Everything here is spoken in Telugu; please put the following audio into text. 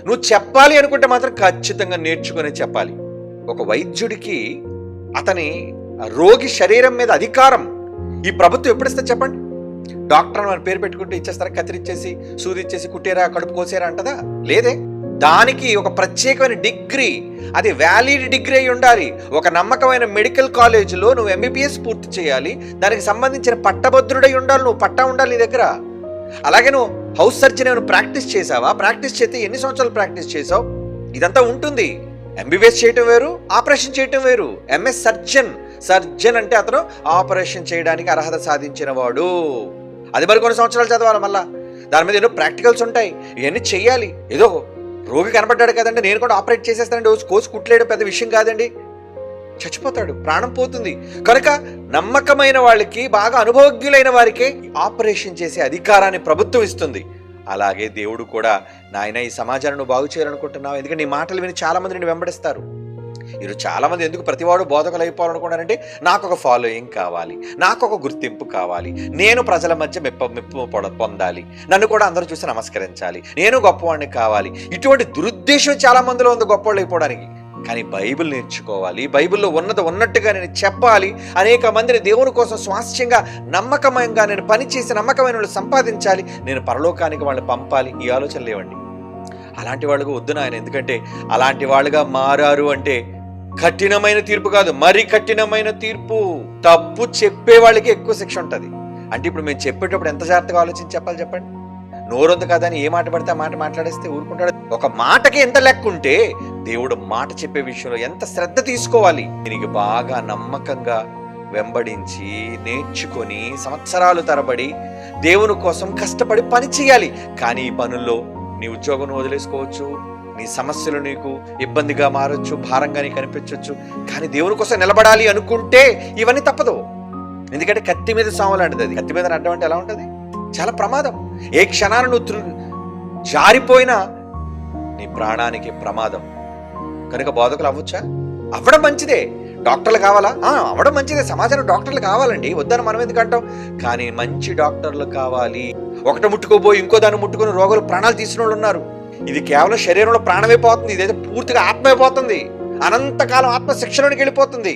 నువ్వు చెప్పాలి అనుకుంటే మాత్రం ఖచ్చితంగా నేర్చుకునే చెప్పాలి. ఒక వైద్యుడికి అతని రోగి శరీరం మీద అధికారం ఈ ప్రభుత్వం ఎప్పుడు ఇస్తే చెప్పండి? డాక్టర్ అని పేరు పెట్టుకుంటే ఇచ్చేస్తారా? కత్తిరిచ్చేసి సూదిచ్చేసి కుట్టేరా కడుపు కోసేరా అంటదా? లేదే. దానికి ఒక ప్రత్యేకమైన డిగ్రీ, అది వ్యాలిడ్ డిగ్రీ అయి ఉండాలి. ఒక నమ్మకమైన మెడికల్ కాలేజీలో నువ్వు ఎంబీబీఎస్ పూర్తి చేయాలి, దానికి సంబంధించిన పట్టభద్రుడై ఉండాలి, నువ్వు పట్టా ఉండాలి నీ దగ్గర. అలాగే నువ్వు హౌస్ సర్జన్ ఏమైనా ప్రాక్టీస్ చేసావా? ప్రాక్టీస్ చేస్తే ఎన్ని సంవత్సరాలు ప్రాక్టీస్ చేసావు? ఇదంతా ఉంటుంది. ఎంబీబీఎస్ చేయటం వేరు, ఆపరేషన్ చేయటం వేరు. ఎంఎస్ సర్జన్ అంటే అతను ఆపరేషన్ చేయడానికి అర్హత సాధించిన వాడు. అది మరి కొన్ని సంవత్సరాలు చదవాలి. మళ్ళా దాని మీద ఎన్నో ప్రాక్టికల్స్ ఉంటాయి, ఇవన్నీ చెయ్యాలి. ఏదో రోగి కనపడ్డాడు కదండి నేను కూడా ఆపరేట్ చేసేస్తానండి, కోసి కుట్లేయడం పెద్ద విషయం కాదండి. చచ్చిపోతాడు, ప్రాణం పోతుంది. కనుక నమ్మకమైన వాళ్ళకి, బాగా అనుభవజ్ఞులైన వారికే ఆపరేషన్ చేసే అధికారాన్ని ప్రభుత్వం ఇస్తుంది. అలాగే దేవుడు కూడా, నాయన ఈ సమాజాన్ని నువ్వు బాగు చేయాలనుకుంటున్నావు, ఎందుకంటే నీ మాటలు విని చాలా మంది నిన్ను వెంబడిస్తారు. ఈరోజు చాలా మంది ఎందుకు ప్రతివాడు బోధకులు అయిపోవాలనుకున్నారంటే, నాకు ఒక ఫాలోయింగ్ కావాలి, నాకు ఒక గుర్తింపు కావాలి, నేను ప్రజల మధ్య మెప్పు పొందాలి, నన్ను కూడా అందరూ చూసి నమస్కరించాలి, నేను గొప్పవాడిని కావాలి. ఇటువంటి దురుద్దేశం చాలా మందిలో ఉంది గొప్పవాళ్ళు అయిపోవడానికి. కానీ బైబిల్ నేర్చుకోవాలి, బైబిల్లో ఉన్నది ఉన్నట్టుగా నేను చెప్పాలి, అనేక మందిని దేవుని కోసం స్వాస్థ్యంగా నమ్మకమంగా నేను పనిచేసి నమ్మకమైన వాళ్ళు సంపాదించాలి, నేను పరలోకానికి వాళ్ళని పంపాలి. ఈ ఆలోచన లేవండి. అలాంటి వాళ్ళకు వద్దు నాయన. ఎందుకంటే అలాంటి వాళ్ళుగా మారారు అంటే కఠినమైన తీర్పు కాదు, మరి కఠినమైన తీర్పు. తప్పు చెప్పే వాళ్ళకి ఎక్కువ శిక్ష ఉంటుంది. అంటే ఇప్పుడు మేము చెప్పేటప్పుడు ఎంత జాగ్రత్తగా ఆలోచించి చెప్పాలి చెప్పండి? నోరొందు కదా అని ఏ మాట పడితే ఆ మాట మాట్లాడేస్తే ఊరుకుంటాడు? ఒక మాటకి ఎంత లెక్క ఉంటే దేవుడు మాట చెప్పే విషయంలో ఎంత శ్రద్ధ తీసుకోవాలి. దీనికి బాగా నమ్మకంగా వెంబడించి నేర్చుకొని సంవత్సరాలు తరబడి దేవుని కోసం కష్టపడి పని చేయాలి. కానీ ఈ పనుల్లో నీ ఉద్యోగం వదిలేసుకోవచ్చు, నీ సమస్యలు నీకు ఇబ్బందిగా మారొచ్చు, భారంగా నీకు అనిపించవచ్చు. కానీ దేవుని కోసం నిలబడాలి అనుకుంటే ఇవన్నీ తప్పదు. ఎందుకంటే కత్తి మీద సాము లాంటిది. అది కత్తి మీద అడ్డం అంటే ఎలా ఉంటుంది? చాలా ప్రమాదం. ఏ క్షణాన్ని నువ్వు జారిపోయినా నీ ప్రాణానికి ప్రమాదం. కనుక బోధకులు అవ్వచ్చా? అవ్వడం మంచిదే. డాక్టర్లు కావాలా? అవ్వడం మంచిదే. సమాజంలో డాక్టర్లు కావాలండి, వద్దని మనం ఎందుకంటాం? కానీ మంచి డాక్టర్లు కావాలి. ఒకటి ముట్టుకోబోయి ఇంకో దాన్ని ముట్టుకుని రోగులు ప్రాణాలు తీసిన వాళ్ళు ఉన్నారు. ఇది కేవలం శరీరంలో ప్రాణమైపోతుంది, ఇదైతే పూర్తిగా ఆత్మైపోతుంది. అనంతకాలం ఆత్మ శిక్షలోనికి వెళ్ళిపోతుంది.